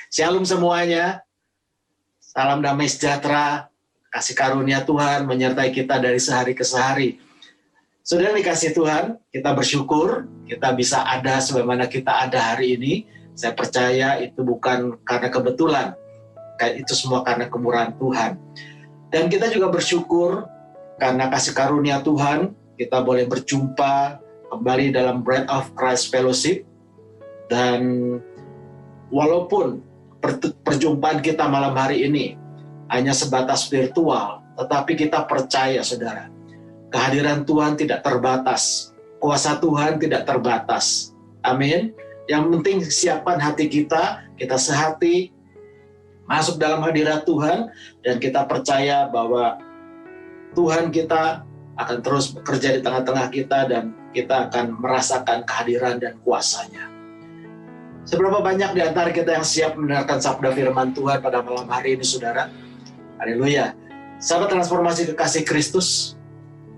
Shalom semuanya, salam damai sejahtera, kasih karunia Tuhan menyertai kita dari sehari ke sehari. Saudara dikasih Tuhan, kita bersyukur, kita bisa ada sebagaimana kita ada hari ini. Saya percaya itu bukan karena kebetulan, itu semua karena kemurahan Tuhan. Dan kita juga bersyukur karena kasih karunia Tuhan, kita boleh berjumpa kembali dalam Bread of Christ Fellowship. Dan walaupun perjumpaan kita malam hari ini hanya sebatas virtual, tetapi kita percaya, saudara, kehadiran Tuhan tidak terbatas, kuasa Tuhan tidak terbatas. Amin. Yang penting siapkan hati kita sehati masuk dalam hadirat Tuhan, dan kita percaya bahwa Tuhan kita akan terus bekerja di tengah-tengah kita, dan kita akan merasakan kehadiran dan kuasanya. Seberapa banyak di antara kita yang siap mendengarkan sabda firman Tuhan pada malam hari ini, saudara? Haleluya. Sahabat transformasi kekasih Kristus,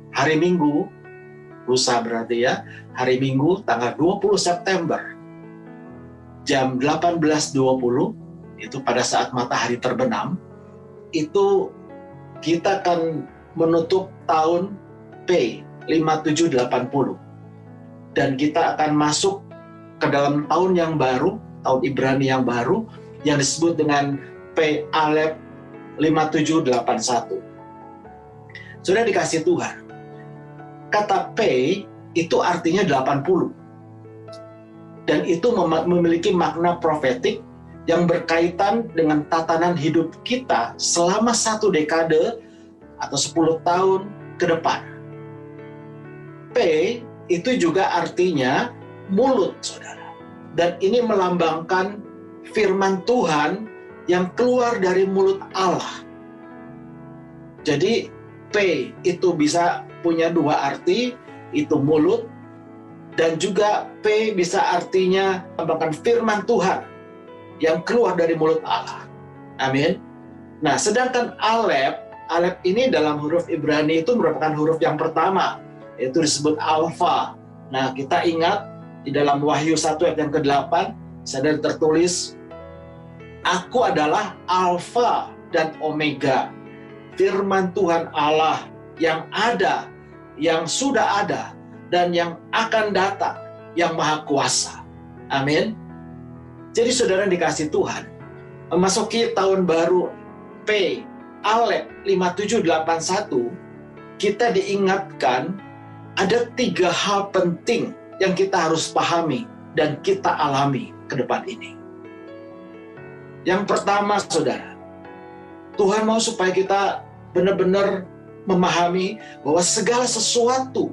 hari Minggu, lusa berarti ya, hari Minggu tanggal 20 September, jam 18.20, itu pada saat matahari terbenam, itu kita akan menutup tahun P 5780. Dan kita akan masuk ke dalam tahun yang baru, tahun Ibrani yang baru, yang disebut dengan P Alef 5781. Sudah dikasih Tuhan. Kata P itu artinya 80. Dan itu memiliki makna profetik yang berkaitan dengan tatanan hidup kita selama 1 dekade atau 10 tahun ke depan. P itu juga artinya mulut, saudara. Dan ini melambangkan firman Tuhan yang keluar dari mulut Allah. Jadi P itu bisa punya dua arti, itu mulut, dan juga P bisa artinya melambangkan firman Tuhan yang keluar dari mulut Allah. Amin. Nah, sedangkan Alef ini dalam huruf Ibrani itu merupakan huruf yang pertama, yaitu disebut alfa. Nah, kita ingat di dalam Wahyu 1 ayat yang ke-8, sadar tertulis, Aku adalah Alfa dan Omega, firman Tuhan Allah yang ada, yang sudah ada, dan yang akan datang, yang maha kuasa. Amin. Jadi saudara dikasih Tuhan, memasuki tahun baru P Alef 5781, kita diingatkan ada 3 hal penting yang kita harus pahami dan kita alami ke depan ini. Yang pertama, saudara, Tuhan mau supaya kita benar-benar memahami bahwa segala sesuatu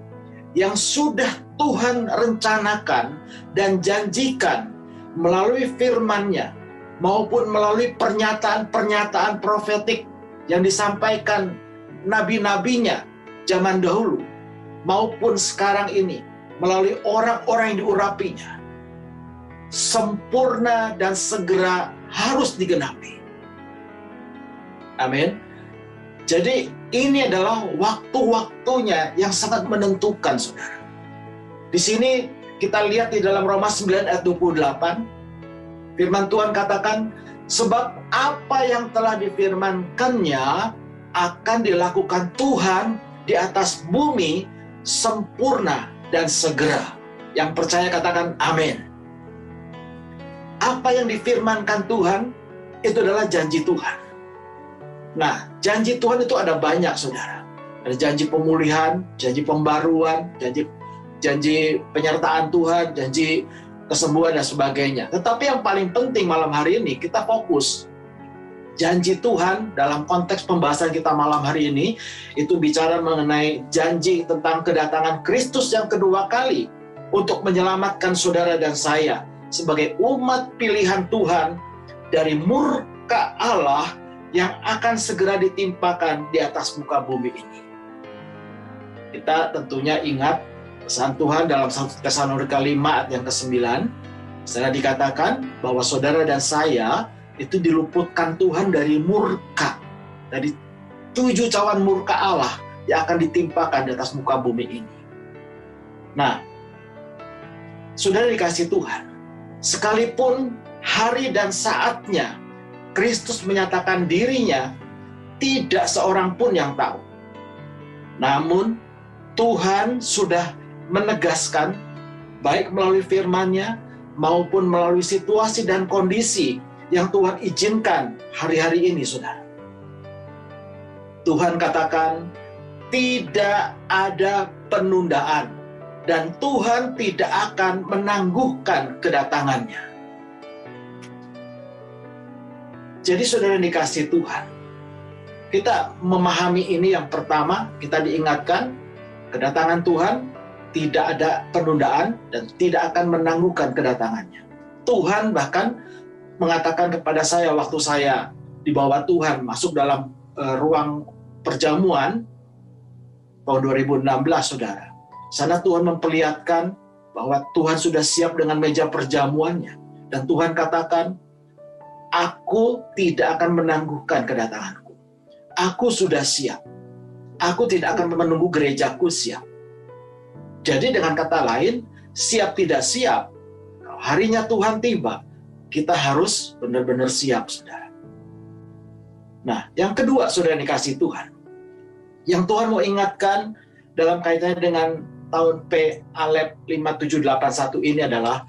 yang sudah Tuhan rencanakan dan janjikan melalui firman-Nya maupun melalui pernyataan-pernyataan profetik yang disampaikan nabi-nabinya zaman dahulu maupun sekarang ini melalui orang-orang yang diurapinya, sempurna dan segera harus digenapi. Amin. Jadi ini adalah waktu-waktunya yang sangat menentukan, saudara. Di sini kita lihat di dalam Roma 9 ayat 28, firman Tuhan katakan, sebab apa yang telah difirmankannya akan dilakukan Tuhan di atas bumi sempurna dan segera. Yang percaya katakan amin. Apa yang difirmankan Tuhan itu adalah janji Tuhan. Nah, janji Tuhan itu ada banyak, saudara. Ada janji pemulihan, janji pembaruan, janji penyertaan Tuhan, janji kesembuhan dan sebagainya. Tetapi yang paling penting malam hari ini kita fokus. Janji Tuhan dalam konteks pembahasan kita malam hari ini itu bicara mengenai janji tentang kedatangan Kristus yang kedua kali untuk menyelamatkan saudara dan saya sebagai umat pilihan Tuhan dari murka Allah yang akan segera ditimpakan di atas muka bumi ini. Kita tentunya ingat pesan Tuhan dalam 1 Tesalonika 5 ayat yang ke-9. Sana dikatakan bahwa saudara dan saya itu diluputkan Tuhan dari murka, dari 7 cawan murka Allah yang akan ditimpakan di atas muka bumi ini. Nah, saudara dikasih Tuhan, sekalipun hari dan saatnya Kristus menyatakan dirinya, tidak seorang pun yang tahu. Namun Tuhan sudah menegaskan, baik melalui firman-Nya maupun melalui situasi dan kondisi yang Tuhan izinkan hari-hari ini, saudara. Tuhan katakan, tidak ada penundaan, dan Tuhan tidak akan menangguhkan kedatangannya. Jadi saudara yang dikasihi Tuhan, kita memahami ini. Yang pertama, kita diingatkan, kedatangan Tuhan tidak ada penundaan dan tidak akan menangguhkan kedatangannya. Tuhan bahkan mengatakan kepada saya waktu saya dibawa Tuhan masuk dalam ruang perjamuan tahun 2016, saudara. Sana Tuhan memperlihatkan bahwa Tuhan sudah siap dengan meja perjamuannya. Dan Tuhan katakan, aku tidak akan menangguhkan kedatanganku. Aku sudah siap. Aku tidak akan menunggu gerejaku siap. Jadi dengan kata lain, siap tidak siap, kalau harinya Tuhan tiba, kita harus benar-benar siap, saudara. Nah, yang kedua, saudara yang dikasihi Tuhan, yang Tuhan mau ingatkan dalam kaitannya dengan tahun P Alef 5781 ini adalah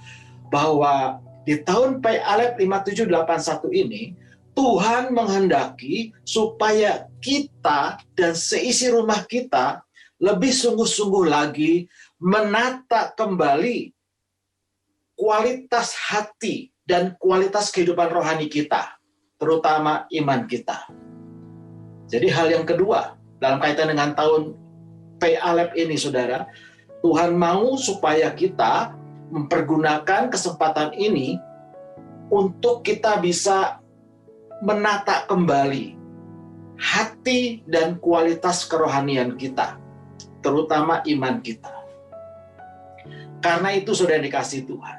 bahwa di tahun P Alef 5781 ini, Tuhan menghendaki supaya kita dan seisi rumah kita lebih sungguh-sungguh lagi menata kembali kualitas hati dan kualitas kehidupan rohani kita, terutama iman kita. Jadi hal yang kedua, dalam kaitan dengan tahun P Alef ini, saudara, Tuhan mau supaya kita mempergunakan kesempatan ini untuk kita bisa menata kembali hati dan kualitas kerohanian kita, terutama iman kita. Karena itu, saudara dikasihi Tuhan,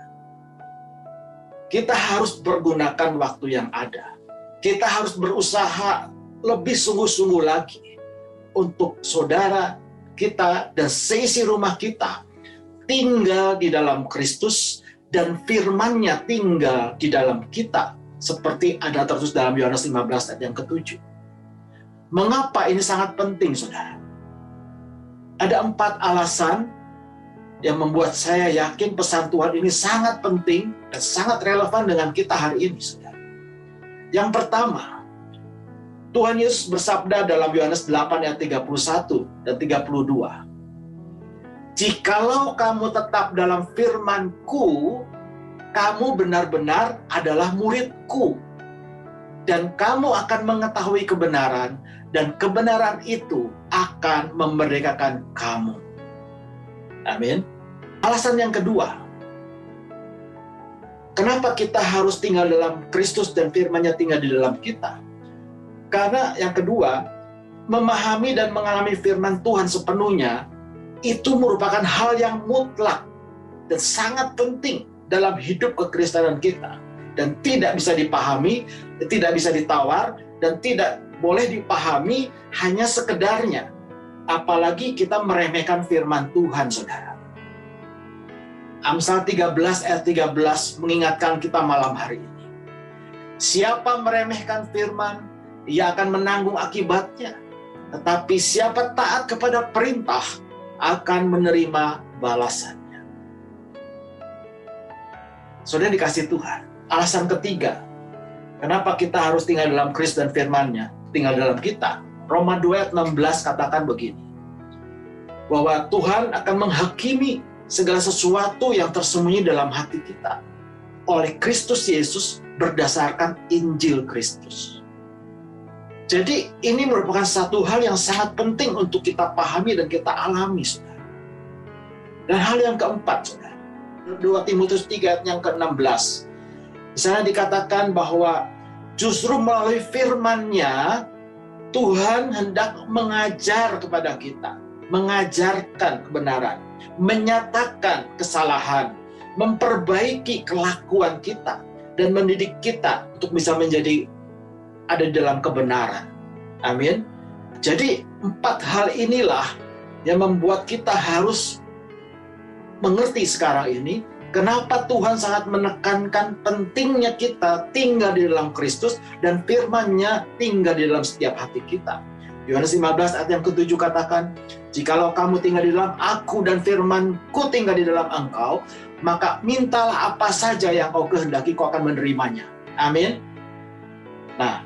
kita harus pergunakan waktu yang ada. Kita harus berusaha lebih sungguh-sungguh lagi untuk saudara kita dan seisi rumah kita tinggal di dalam Kristus dan firman-Nya tinggal di dalam kita, seperti ada tertulis dalam Yohanes 15 ayat yang ke-7. Mengapa ini sangat penting, saudara? Ada 4 alasan yang membuat saya yakin pesan Tuhan ini sangat penting dan sangat relevan dengan kita hari ini, saudara. Yang pertama, Tuhan Yesus bersabda dalam Yohanes 8 ayat 31 dan 32. Jikalau kamu tetap dalam firman-Ku, kamu benar-benar adalah murid-Ku, dan kamu akan mengetahui kebenaran, dan kebenaran itu akan memerdekakan kamu. Amin. Alasan yang kedua, kenapa kita harus tinggal dalam Kristus dan firman-Nya tinggal di dalam kita? Karena yang kedua, memahami dan mengalami firman Tuhan sepenuhnya, itu merupakan hal yang mutlak dan sangat penting dalam hidup kekristenan kita. Dan tidak bisa dipahami, tidak bisa ditawar, dan tidak boleh dipahami hanya sekedarnya. Apalagi kita meremehkan firman Tuhan, saudara. Amsal 13 ayat 13 mengingatkan kita malam hari ini. Siapa meremehkan firman, ia akan menanggung akibatnya. Tetapi siapa taat kepada perintah, akan menerima balasannya. Saudara dikasihi Tuhan, alasan ketiga, kenapa kita harus tinggal dalam Kristus dan firman-Nya tinggal dalam kita. Roma 2 ayat 16 katakan begini, bahwa Tuhan akan menghakimi segala sesuatu yang tersembunyi dalam hati kita oleh Kristus Yesus berdasarkan Injil Kristus. Jadi ini merupakan satu hal yang sangat penting untuk kita pahami dan kita alami, saudara. Dan hal yang keempat, saudara, 2 Timotius 3 ayat yang ke-16. Di sana dikatakan bahwa justru melalui firman-Nya Tuhan hendak mengajar kepada kita, mengajarkan kebenaran, menyatakan kesalahan, memperbaiki kelakuan kita, dan mendidik kita untuk bisa menjadi ada di dalam kebenaran. Amin. Jadi 4 hal inilah yang membuat kita harus mengerti sekarang ini Kenapa Tuhan sangat menekankan pentingnya kita tinggal di dalam Kristus dan firman-Nya tinggal di dalam setiap hati kita. Yohanes 15 ayat yang ke-7 katakan, "Jikalau kamu tinggal di dalam Aku dan firman-Ku tinggal di dalam engkau, maka mintalah apa saja yang kau kehendaki, kau akan menerimanya." Amin. Nah,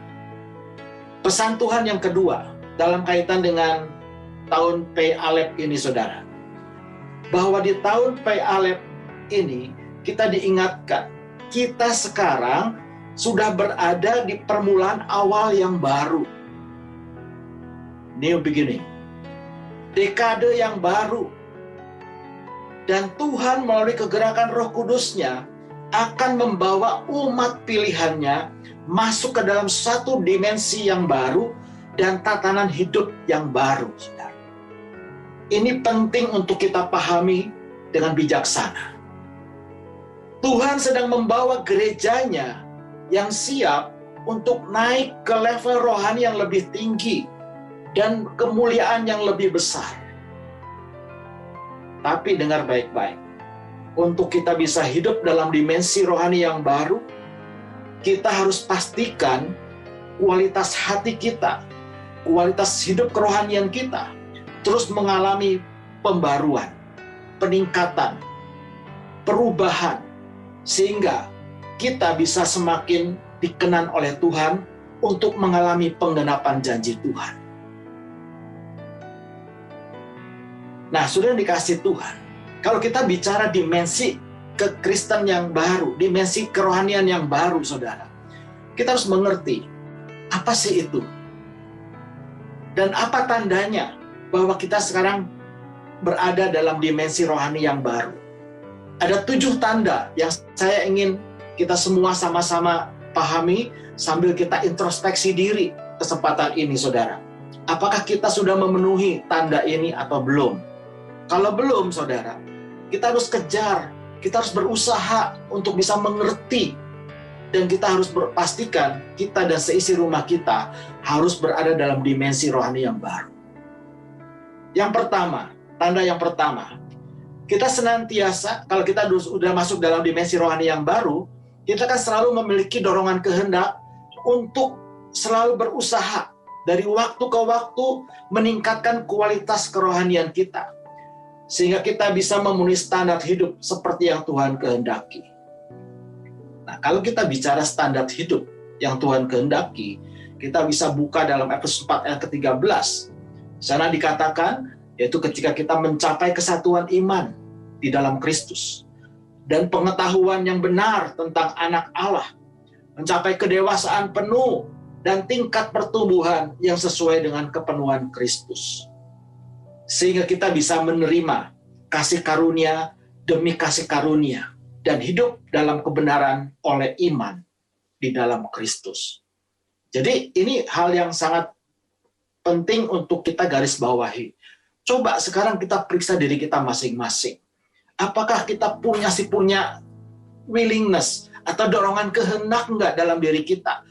pesan Tuhan yang kedua dalam kaitan dengan tahun Pei Alef ini, saudara, bahwa di tahun Pei Alef ini kita diingatkan, kita sekarang sudah berada di permulaan awal yang baru. New beginning. Dekade yang baru. Dan Tuhan melalui kegerakan Roh Kudus-Nya akan membawa umat pilihannya masuk ke dalam satu dimensi yang baru dan tatanan hidup yang baru, saudara. Ini penting untuk kita pahami dengan bijaksana. Tuhan sedang membawa gerejanya yang siap untuk naik ke level rohani yang lebih tinggi dan kemuliaan yang lebih besar. Tapi dengar baik-baik, untuk kita bisa hidup dalam dimensi rohani yang baru, kita harus pastikan kualitas hati kita, kualitas hidup kerohanian kita terus mengalami pembaruan, peningkatan, perubahan, sehingga kita bisa semakin dikenan oleh Tuhan untuk mengalami penggenapan janji Tuhan. Nah, sudah dikasih Tuhan, kalau kita bicara dimensi kekristen yang baru, dimensi kerohanian yang baru, saudara, kita harus mengerti apa sih itu dan apa tandanya bahwa kita sekarang berada dalam dimensi rohani yang baru. Ada 7 tanda yang saya ingin kita semua sama-sama pahami sambil kita introspeksi diri kesempatan ini, saudara. Apakah kita sudah memenuhi tanda ini atau belum? Kalau belum, saudara, kita harus kejar, kita harus berusaha untuk bisa mengerti, dan kita harus berpastikan kita dan seisi rumah kita harus berada dalam dimensi rohani yang baru. Yang pertama, tanda yang pertama, kita senantiasa, kalau kita sudah masuk dalam dimensi rohani yang baru, kita akan selalu memiliki dorongan kehendak untuk selalu berusaha dari waktu ke waktu meningkatkan kualitas kerohanian kita, sehingga kita bisa memenuhi standar hidup seperti yang Tuhan kehendaki. Nah, kalau kita bicara standar hidup yang Tuhan kehendaki, kita bisa buka dalam Efesus 4 ayat ke-13. Sana dikatakan, yaitu ketika kita mencapai kesatuan iman di dalam Kristus dan pengetahuan yang benar tentang anak Allah, mencapai kedewasaan penuh dan tingkat pertumbuhan yang sesuai dengan kepenuhan Kristus, sehingga kita bisa menerima kasih karunia demi kasih karunia dan hidup dalam kebenaran oleh iman di dalam Kristus. Jadi ini hal yang sangat penting untuk kita garis bawahi. Coba sekarang kita periksa diri kita masing-masing. Apakah kita punya willingness atau dorongan kehendak enggak dalam diri kita?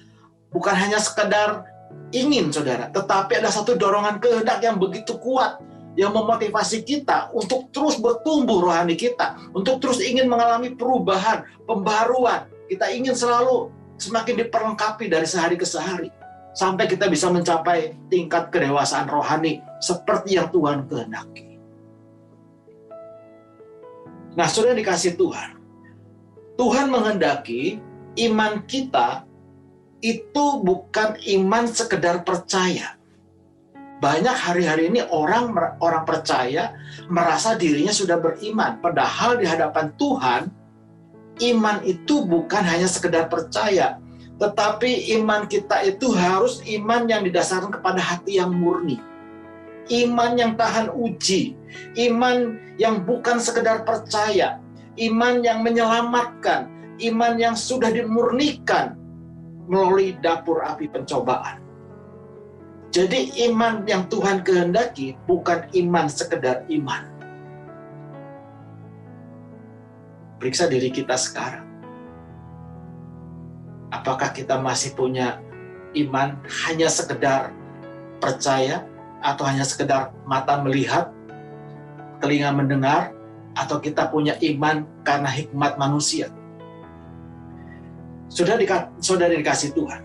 Bukan hanya sekedar ingin, saudara, tetapi ada satu dorongan kehendak yang begitu kuat yang memotivasi kita untuk terus bertumbuh rohani kita, untuk terus ingin mengalami perubahan, pembaruan. Kita ingin selalu semakin diperlengkapi dari sehari ke sehari, sampai kita bisa mencapai tingkat kedewasaan rohani seperti yang Tuhan kehendaki. Nah, sudah dikasih Tuhan. Tuhan menghendaki iman kita itu bukan iman sekedar percaya. Banyak hari-hari ini orang percaya merasa dirinya sudah beriman, padahal di hadapan Tuhan iman itu bukan hanya sekedar percaya, tetapi iman kita itu harus iman yang didasarkan kepada hati yang murni, iman yang tahan uji, iman yang bukan sekedar percaya, iman yang menyelamatkan, iman yang sudah dimurnikan melalui dapur api pencobaan. Jadi iman yang Tuhan kehendaki bukan iman sekedar iman. Periksa diri kita sekarang. Apakah kita masih punya iman hanya sekedar percaya, atau hanya sekedar mata melihat, telinga mendengar, atau kita punya iman karena hikmat manusia. Saudara dikasih Tuhan,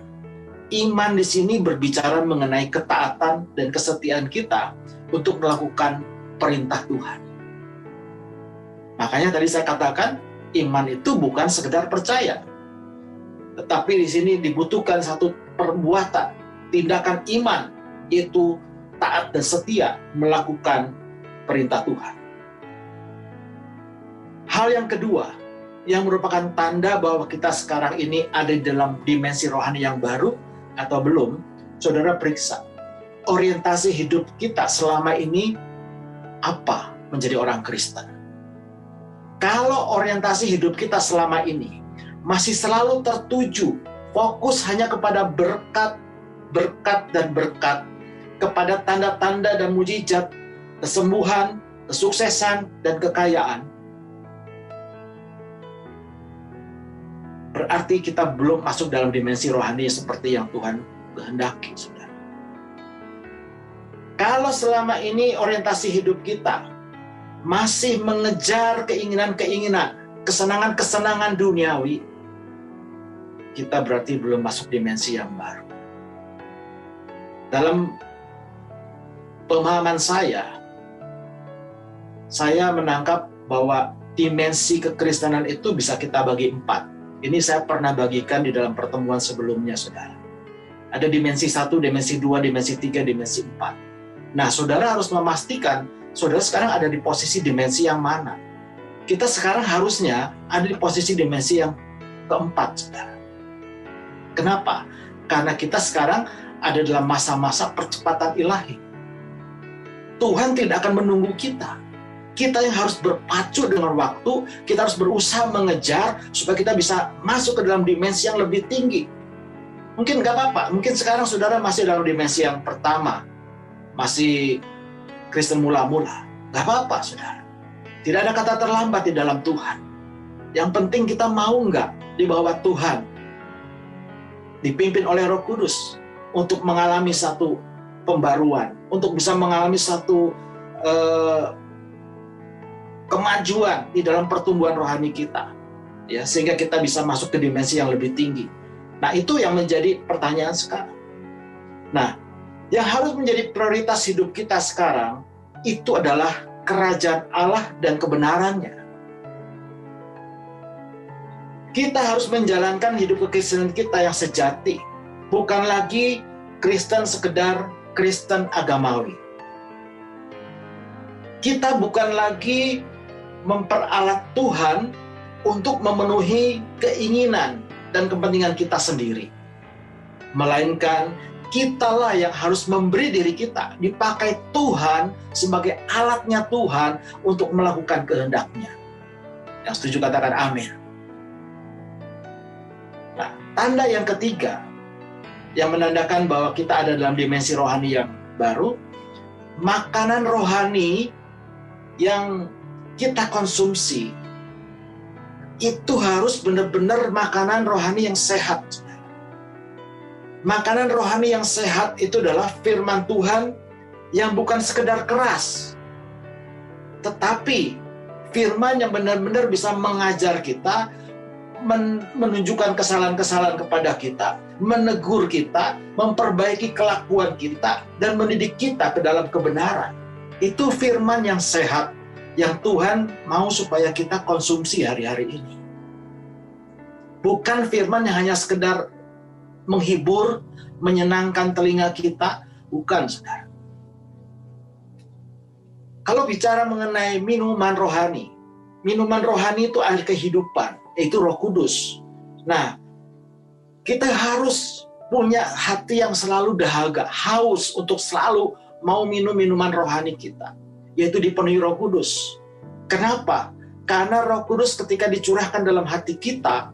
iman di sini berbicara mengenai ketaatan dan kesetiaan kita untuk melakukan perintah Tuhan. Makanya tadi saya katakan, iman itu bukan sekedar percaya, tetapi di sini dibutuhkan satu perbuatan, tindakan iman, yaitu taat dan setia melakukan perintah Tuhan. Hal yang kedua, yang merupakan tanda bahwa kita sekarang ini ada di dalam dimensi rohani yang baru atau belum, saudara periksa orientasi hidup kita selama ini apa menjadi orang Kristen. Kalau orientasi hidup kita selama ini masih selalu tertuju, fokus hanya kepada berkat, dan berkat, kepada tanda-tanda dan mujizat, kesembuhan, kesuksesan, dan kekayaan, berarti kita belum masuk dalam dimensi rohani seperti yang Tuhan kehendaki, saudara. Kalau selama ini orientasi hidup kita masih mengejar keinginan-keinginan, kesenangan-kesenangan duniawi, kita berarti belum masuk dimensi yang baru. Dalam pemahaman saya menangkap bahwa dimensi kekristenan itu bisa kita bagi 4. Ini saya pernah bagikan di dalam pertemuan sebelumnya, saudara. Ada dimensi 1, dimensi 2, dimensi 3, dimensi 4. Nah, saudara harus memastikan, saudara sekarang ada di posisi dimensi yang mana. Kita sekarang harusnya ada di posisi dimensi yang keempat, saudara. Kenapa? Karena kita sekarang ada dalam masa-masa percepatan ilahi. Tuhan tidak akan menunggu kita. Kita yang harus berpacu dengan waktu, kita harus berusaha mengejar supaya kita bisa masuk ke dalam dimensi yang lebih tinggi. Mungkin nggak apa-apa, mungkin sekarang saudara masih dalam dimensi yang pertama, masih Kristen mula-mula. Nggak apa-apa, saudara. Tidak ada kata terlambat di dalam Tuhan. Yang penting kita mau nggak di bawah Tuhan, dipimpin oleh Roh Kudus, untuk mengalami satu pembaruan, untuk bisa mengalami satu kemajuan di dalam pertumbuhan rohani kita, ya, sehingga kita bisa masuk ke dimensi yang lebih tinggi. Nah, itu yang menjadi pertanyaan sekarang. Nah, yang harus menjadi prioritas hidup kita sekarang itu adalah kerajaan Allah dan kebenarannya. Kita harus menjalankan hidup kekristenan kita yang sejati, bukan lagi Kristen sekedar Kristen agamawi. Kita bukan lagi memperalat Tuhan untuk memenuhi keinginan dan kepentingan kita sendiri. Melainkan kitalah yang harus memberi diri kita, dipakai Tuhan sebagai alatnya Tuhan untuk melakukan kehendak-Nya. Yang setuju katakan amin. Nah, tanda yang ketiga yang menandakan bahwa kita ada dalam dimensi rohani yang baru, makanan rohani yang kita konsumsi itu harus benar-benar makanan rohani yang sehat. Makanan rohani yang sehat itu adalah firman Tuhan yang bukan sekedar keras, tetapi firman yang benar-benar bisa mengajar kita, menunjukkan kesalahan-kesalahan kepada kita, menegur kita, memperbaiki kelakuan kita, dan mendidik kita ke dalam kebenaran. Itu firman yang sehat, yang Tuhan mau supaya kita konsumsi hari-hari ini. Bukan firman yang hanya sekedar menghibur, menyenangkan telinga kita, bukan, saudara. Kalau bicara mengenai minuman rohani itu air kehidupan, yaitu Roh Kudus. Nah, kita harus punya hati yang selalu dahaga, haus untuk selalu mau minum minuman rohani kita, yaitu dipenuhi Roh Kudus. Kenapa? Karena Roh Kudus ketika dicurahkan dalam hati kita,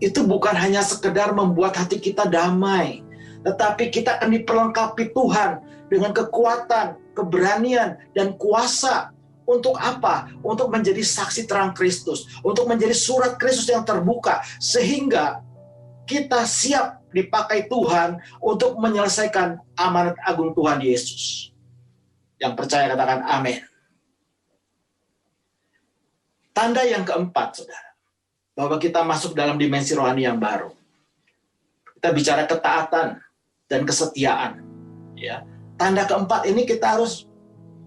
itu bukan hanya sekedar membuat hati kita damai, tetapi kita akan diperlengkapi Tuhan dengan kekuatan, keberanian, dan kuasa. Untuk apa? Untuk menjadi saksi terang Kristus, untuk menjadi surat Kristus yang terbuka, sehingga kita siap dipakai Tuhan untuk menyelesaikan amanat agung Tuhan Yesus. Yang percaya katakan amin. Tanda yang keempat, saudara, bahwa kita masuk dalam dimensi rohani yang baru. Kita bicara ketaatan dan kesetiaan. Ya. Tanda keempat ini kita harus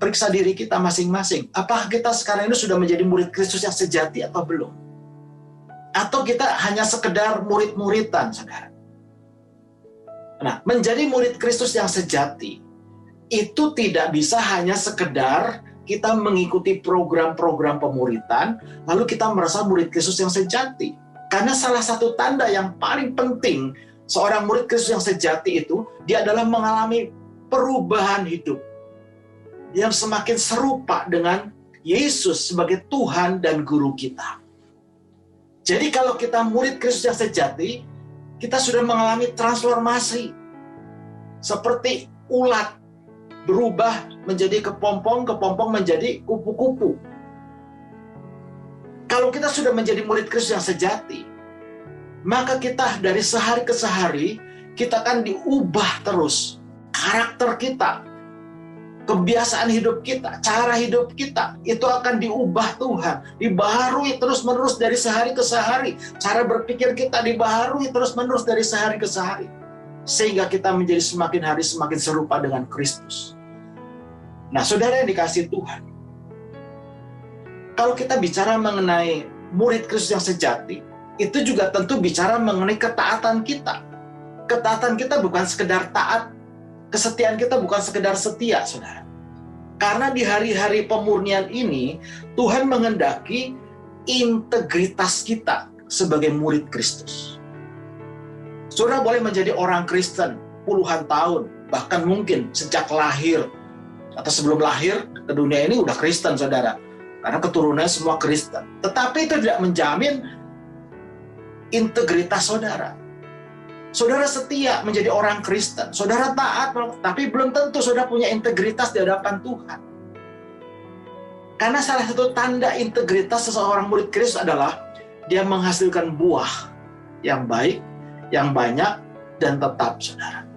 periksa diri kita masing-masing. Apakah kita sekarang ini sudah menjadi murid Kristus yang sejati atau belum? Atau kita hanya sekedar murid-muridan, saudara? Nah, menjadi murid Kristus yang sejati itu tidak bisa hanya sekedar kita mengikuti program-program pemuridan, lalu kita merasa murid Kristus yang sejati. Karena salah satu tanda yang paling penting seorang murid Kristus yang sejati itu, dia adalah mengalami perubahan hidup yang semakin serupa dengan Yesus sebagai Tuhan dan Guru kita. Jadi kalau kita murid Kristus yang sejati, kita sudah mengalami transformasi. Seperti ulat berubah menjadi kepompong menjadi kupu-kupu. Kalau kita sudah menjadi murid Kristus yang sejati, maka kita dari sehari ke sehari, kita akan diubah terus. Karakter kita, kebiasaan hidup kita, cara hidup kita, itu akan diubah Tuhan. Dibaharui terus-menerus dari sehari ke sehari. Cara berpikir kita dibaharui terus-menerus dari sehari ke sehari. Sehingga kita menjadi semakin hari semakin serupa dengan Kristus. Nah, saudara yang dikasihi Tuhan, kalau kita bicara mengenai murid Kristus yang sejati, itu juga tentu bicara mengenai ketaatan kita. Ketaatan kita bukan sekedar taat, kesetiaan kita bukan sekedar setia, saudara. Karena di hari-hari pemurnian ini, Tuhan menghendaki integritas kita sebagai murid Kristus. Saudara boleh menjadi orang Kristen puluhan tahun, bahkan mungkin sejak lahir, atau sebelum lahir ke dunia ini udah Kristen, saudara. Karena keturunannya semua Kristen. Tetapi itu tidak menjamin integritas saudara. Saudara setia menjadi orang Kristen. Saudara taat, tapi belum tentu saudara punya integritas di hadapan Tuhan. Karena salah satu tanda integritas seseorang murid Kristus adalah dia menghasilkan buah yang baik, yang banyak, dan tetap, saudara.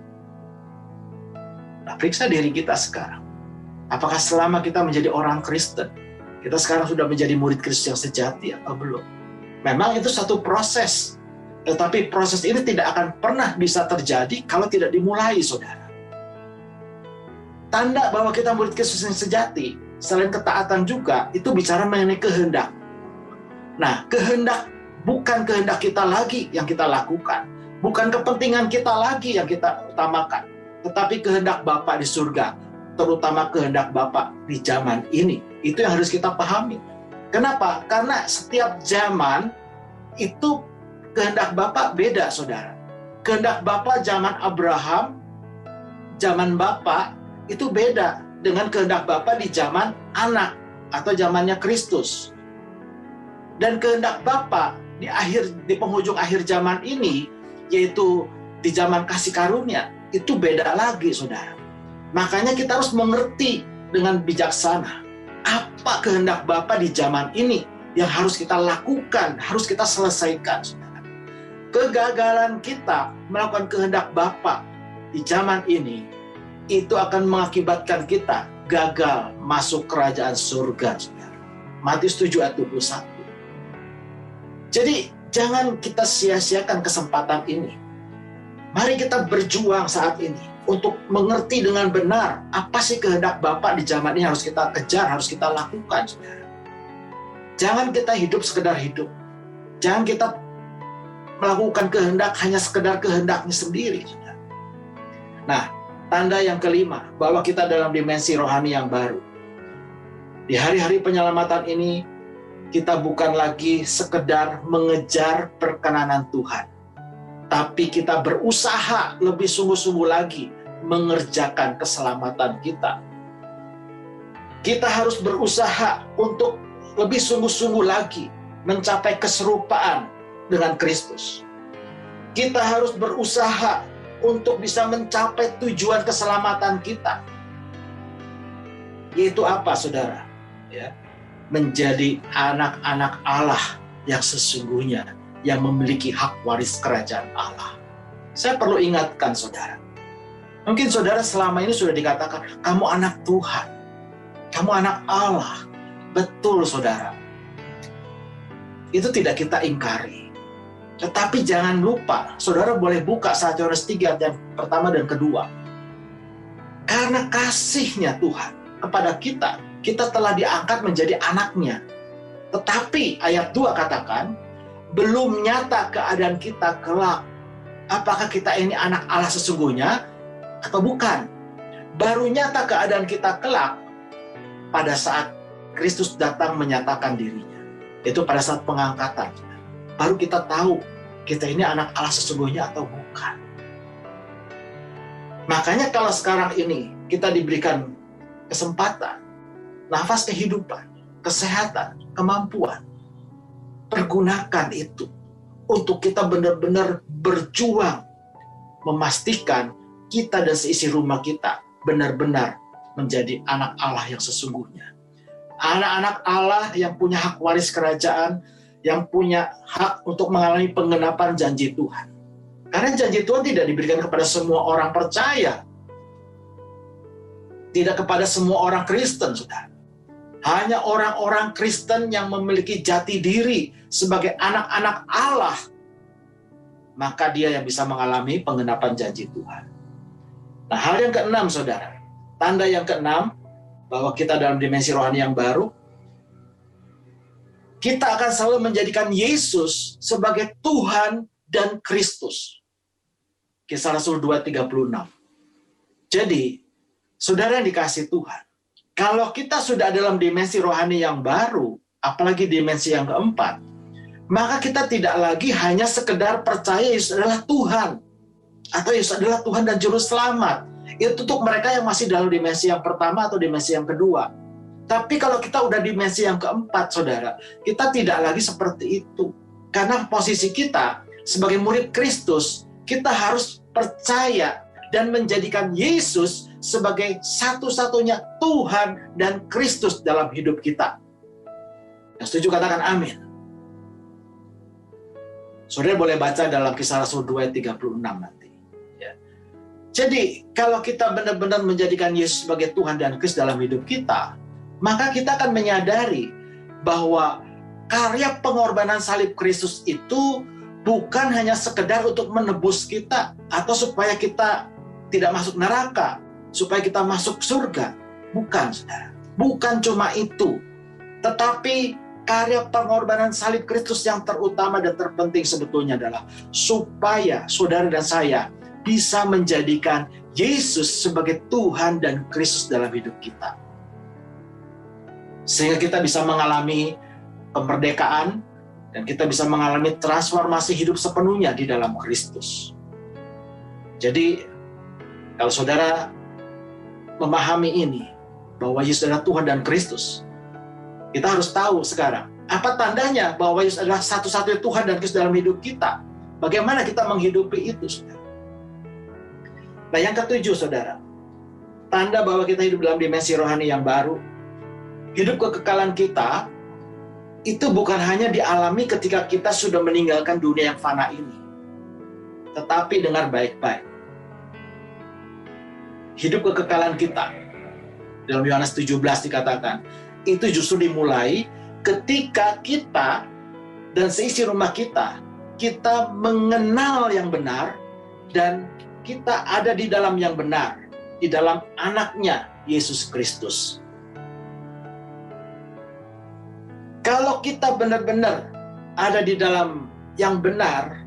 Nah, periksa diri kita sekarang. Apakah selama kita menjadi orang Kristen, kita sekarang sudah menjadi murid Kristus yang sejati atau belum? Memang itu satu proses. Tetapi proses ini tidak akan pernah bisa terjadi kalau tidak dimulai, saudara. Tanda bahwa kita murid Kristus yang sejati, selain ketaatan juga, itu bicara mengenai kehendak. Nah, kehendak bukan kehendak kita lagi yang kita lakukan. Bukan kepentingan kita lagi yang kita utamakan. Tetapi kehendak Bapa di surga, terutama kehendak Bapa di zaman ini. Itu yang harus kita pahami. Kenapa? Karena setiap zaman itu kehendak Bapa beda, saudara. Kehendak Bapa zaman Abraham, zaman Bapa itu beda dengan kehendak Bapa di zaman anak atau zamannya Kristus. Dan kehendak Bapa di penghujung akhir zaman ini, yaitu di zaman kasih karunia, itu beda lagi, saudara. Makanya kita harus mengerti dengan bijaksana apa kehendak Bapa di zaman ini yang harus kita lakukan, harus kita selesaikan, saudara. Kegagalan kita melakukan kehendak Bapa di zaman ini itu akan mengakibatkan kita gagal masuk kerajaan surga, saudara. Matius 7 ayat 21. Jadi jangan kita sia-siakan kesempatan ini. Mari kita berjuang saat ini untuk mengerti dengan benar apa sih kehendak Bapa di zaman ini harus kita kejar, harus kita lakukan, saudara. Jangan kita hidup sekedar hidup. Jangan kita melakukan kehendak hanya sekedar kehendaknya sendiri, saudara. Nah, tanda yang kelima bahwa kita dalam dimensi rohani yang baru. Di hari-hari penyelamatan ini, kita bukan lagi sekedar mengejar perkenanan Tuhan, tapi kita berusaha lebih sungguh-sungguh lagi mengerjakan keselamatan kita. Kita harus berusaha untuk lebih sungguh-sungguh lagi mencapai keserupaan dengan Kristus. Kita harus berusaha untuk bisa mencapai tujuan keselamatan kita. Yaitu apa, saudara? Ya, menjadi anak-anak Allah yang sesungguhnya, yang memiliki hak waris kerajaan Allah. Saya perlu ingatkan, saudara. Mungkin saudara selama ini sudah dikatakan, kamu anak Tuhan. Kamu anak Allah. Betul, saudara. Itu tidak kita ingkari. Tetapi jangan lupa, saudara boleh buka 1 Yohanes 3 ayat pertama dan kedua. Karena kasihnya Tuhan kepada kita, kita telah diangkat menjadi anaknya. Tetapi ayat 2 katakan, belum nyata keadaan kita kelak. Apakah kita ini anak Allah sesungguhnya atau bukan? Baru nyata keadaan kita kelak pada saat Kristus datang menyatakan dirinya. Itu pada saat pengangkatan. Baru kita tahu kita ini anak Allah sesungguhnya atau bukan. Makanya kalau sekarang ini kita diberikan kesempatan, nafas kehidupan, kesehatan, kemampuan, pergunakan itu untuk kita benar-benar berjuang memastikan kita dan seisi rumah kita benar-benar menjadi anak Allah yang sesungguhnya. Anak-anak Allah yang punya hak waris kerajaan, yang punya hak untuk mengalami penggenapan janji Tuhan. Karena janji Tuhan tidak diberikan kepada semua orang percaya. Tidak kepada semua orang Kristen, saudara. Hanya orang-orang Kristen yang memiliki jati diri sebagai anak-anak Allah, maka dia yang bisa mengalami penggenapan janji Tuhan. Nah, hal yang keenam, saudara. Tanda yang keenam, bahwa kita dalam dimensi rohani yang baru, kita akan selalu menjadikan Yesus sebagai Tuhan dan Kristus. Kisah Rasul 2:36. Jadi, saudara yang dikasih Tuhan, kalau kita sudah dalam dimensi rohani yang baru, apalagi dimensi yang keempat, maka kita tidak lagi hanya sekedar percaya Yesus adalah Tuhan, atau Yesus adalah Tuhan dan Juru Selamat. Itu untuk mereka yang masih dalam dimensi yang pertama atau dimensi yang kedua. Tapi kalau kita udah dimensi yang keempat, saudara, kita tidak lagi seperti itu. Karena posisi kita sebagai murid Kristus, kita harus percaya dan menjadikan Yesus sebagai satu-satunya Tuhan dan Kristus dalam hidup kita. Yang setuju katakan amin. Saudara boleh baca dalam Kisah Rasul 2:36 nanti. Ya. Jadi kalau kita benar-benar menjadikan Yesus sebagai Tuhan dan Kristus dalam hidup kita, maka kita akan menyadari bahwa karya pengorbanan salib Kristus itu bukan hanya sekedar untuk menebus kita atau supaya kita tidak masuk neraka, supaya kita masuk surga. Bukan, saudara. Bukan cuma itu. Tetapi karya pengorbanan salib Kristus yang terutama dan terpenting sebetulnya adalah supaya saudara dan saya bisa menjadikan Yesus sebagai Tuhan dan Kristus dalam hidup kita. Sehingga kita bisa mengalami kemerdekaan dan kita bisa mengalami transformasi hidup sepenuhnya di dalam Kristus. Jadi, kalau saudara memahami ini, bahwa Yesus adalah Tuhan dan Kristus, kita harus tahu sekarang, apa tandanya bahwa Yesus adalah satu-satunya Tuhan dan Kristus dalam hidup kita? Bagaimana kita menghidupi itu, saudara? Nah, yang ketujuh, saudara, tanda bahwa kita hidup dalam dimensi rohani yang baru, hidup kekekalan kita itu bukan hanya dialami ketika kita sudah meninggalkan dunia yang fana ini. Tetapi dengar baik-baik. Hidup kekekalan kita, dalam Yohanes 17 dikatakan, itu justru dimulai ketika kita dan seisi rumah kita mengenal yang benar dan kita ada di dalam yang benar, di dalam anaknya Yesus Kristus. Kalau kita benar-benar ada di dalam yang benar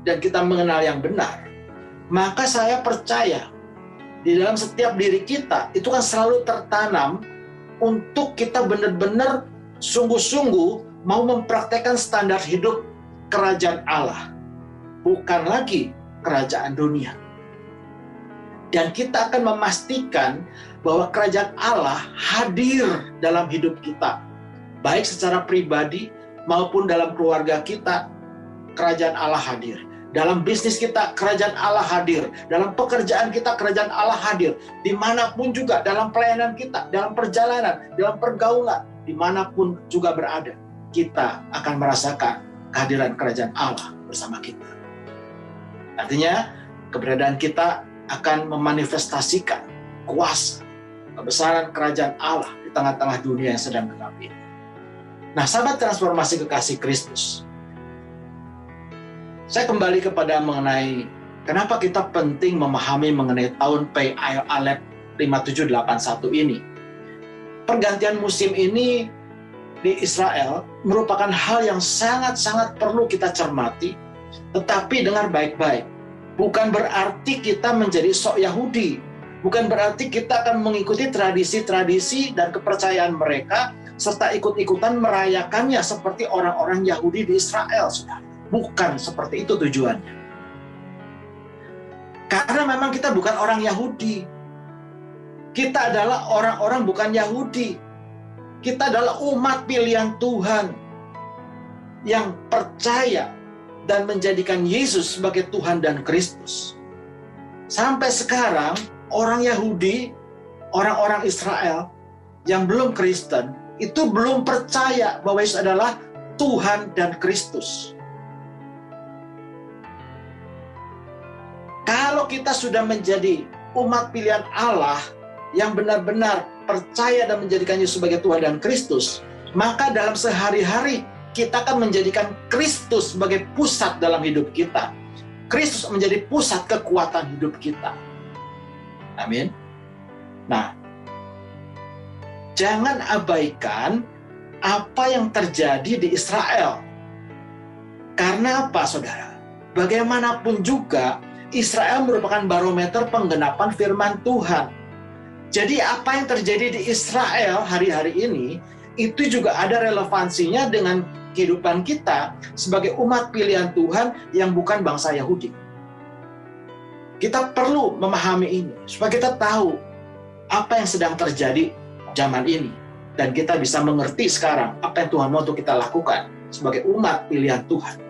dan kita mengenal yang benar, maka saya percaya di dalam setiap diri kita itu kan selalu tertanam untuk kita benar-benar sungguh-sungguh mau mempraktekkan standar hidup kerajaan Allah, bukan lagi kerajaan dunia. Dan kita akan memastikan bahwa kerajaan Allah hadir dalam hidup kita, baik secara pribadi maupun dalam keluarga kita. Kerajaan Allah hadir. Dalam bisnis kita, kerajaan Allah hadir. Dalam pekerjaan kita, kerajaan Allah hadir. Dimanapun juga, dalam pelayanan kita, dalam perjalanan, dalam pergaulan, dimanapun juga berada, kita akan merasakan kehadiran kerajaan Allah bersama kita. Artinya, keberadaan kita akan memanifestasikan kuasa, kebesaran kerajaan Allah di tengah-tengah dunia yang sedang gelap ini. Nah, sahabat transformasi kekasih Kristus, saya kembali kepada mengenai kenapa kita penting memahami mengenai tahun Pei Aleph 5781 ini. Pergantian musim ini di Israel merupakan hal yang sangat-sangat perlu kita cermati, tetapi dengar baik-baik. Bukan berarti kita menjadi sok Yahudi, bukan berarti kita akan mengikuti tradisi-tradisi dan kepercayaan mereka, serta ikut-ikutan merayakannya seperti orang-orang Yahudi di Israel, saudara. Bukan seperti itu tujuannya. Karena memang kita bukan orang Yahudi. Kita adalah orang-orang bukan Yahudi. Kita adalah umat pilihan Tuhan yang percaya dan menjadikan Yesus sebagai Tuhan dan Kristus. Sampai sekarang, orang Yahudi, orang-orang Israel yang belum Kristen, itu belum percaya bahwa Yesus adalah Tuhan dan Kristus. Kalau kita sudah menjadi umat pilihan Allah yang benar-benar percaya dan menjadikan Yesus sebagai Tuhan dan Kristus, maka dalam sehari-hari kita akan menjadikan Kristus sebagai pusat dalam hidup kita. Kristus menjadi pusat kekuatan hidup kita. Amin. Nah, jangan abaikan apa yang terjadi di Israel. Karena apa, saudara? Bagaimanapun juga, Israel merupakan barometer penggenapan firman Tuhan. Jadi apa yang terjadi di Israel hari-hari ini, itu juga ada relevansinya dengan kehidupan kita sebagai umat pilihan Tuhan yang bukan bangsa Yahudi. Kita perlu memahami ini, supaya kita tahu apa yang sedang terjadi zaman ini. Dan kita bisa mengerti sekarang apa yang Tuhan mau untuk kita lakukan sebagai umat pilihan Tuhan.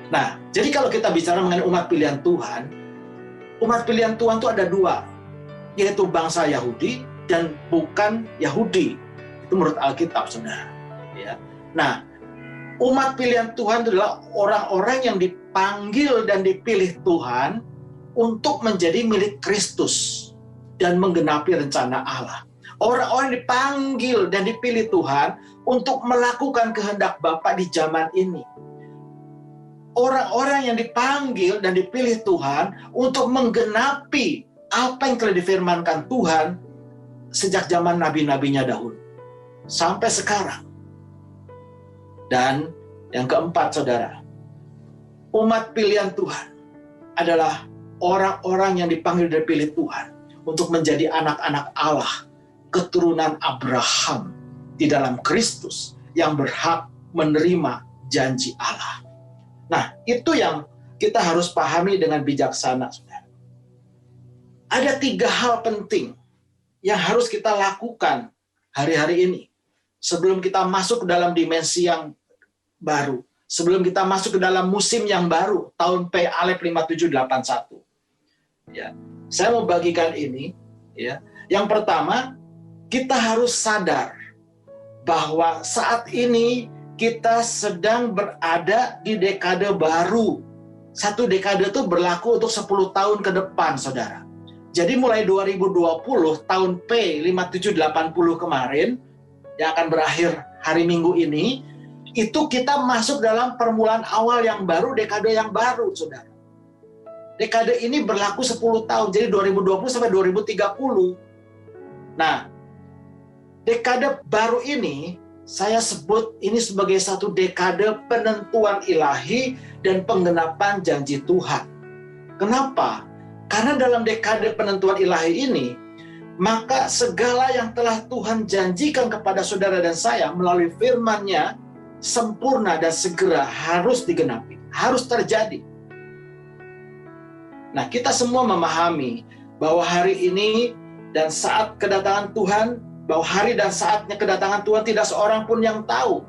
Nah, jadi kalau kita bicara mengenai umat pilihan Tuhan itu ada dua, yaitu bangsa Yahudi dan bukan Yahudi. Itu menurut Alkitab, saudara. Ya. Nah, umat pilihan Tuhan adalah orang-orang yang dipanggil dan dipilih Tuhan untuk menjadi milik Kristus dan menggenapi rencana Allah. Orang-orang dipanggil dan dipilih Tuhan untuk melakukan kehendak Bapa di zaman ini. Orang-orang yang dipanggil dan dipilih Tuhan untuk menggenapi apa yang telah difirmankan Tuhan sejak zaman nabi-nabinya dahulu sampai sekarang. Dan yang keempat, saudara, umat pilihan Tuhan adalah orang-orang yang dipanggil dan dipilih Tuhan untuk menjadi anak-anak Allah, keturunan Abraham di dalam Kristus yang berhak menerima janji Allah. Nah, itu yang kita harus pahami dengan bijaksana, saudara. Ada 3 hal penting yang harus kita lakukan hari-hari ini sebelum kita masuk ke dalam dimensi yang baru, sebelum kita masuk ke dalam musim yang baru, tahun Pei Aleph 5781. Ya, saya mau bagikan ini. Ya, yang pertama, kita harus sadar bahwa saat ini kita sedang berada di dekade baru. Satu dekade itu berlaku untuk 10 tahun ke depan, saudara. Jadi mulai 2020, tahun P 5780 kemarin, yang akan berakhir hari Minggu ini, itu kita masuk dalam permulaan awal yang baru, dekade yang baru, saudara. Dekade ini berlaku 10 tahun, jadi 2020 sampai 2030. Nah, dekade baru ini, saya sebut ini sebagai satu dekade penentuan ilahi dan penggenapan janji Tuhan. Kenapa? Karena dalam dekade penentuan ilahi ini, maka segala yang telah Tuhan janjikan kepada saudara dan saya melalui firman-Nya sempurna dan segera harus digenapi, harus terjadi. Nah, kita semua memahami bahwa hari ini dan saat kedatangan Tuhan, bahwa hari dan saatnya kedatangan Tuhan tidak seorang pun yang tahu.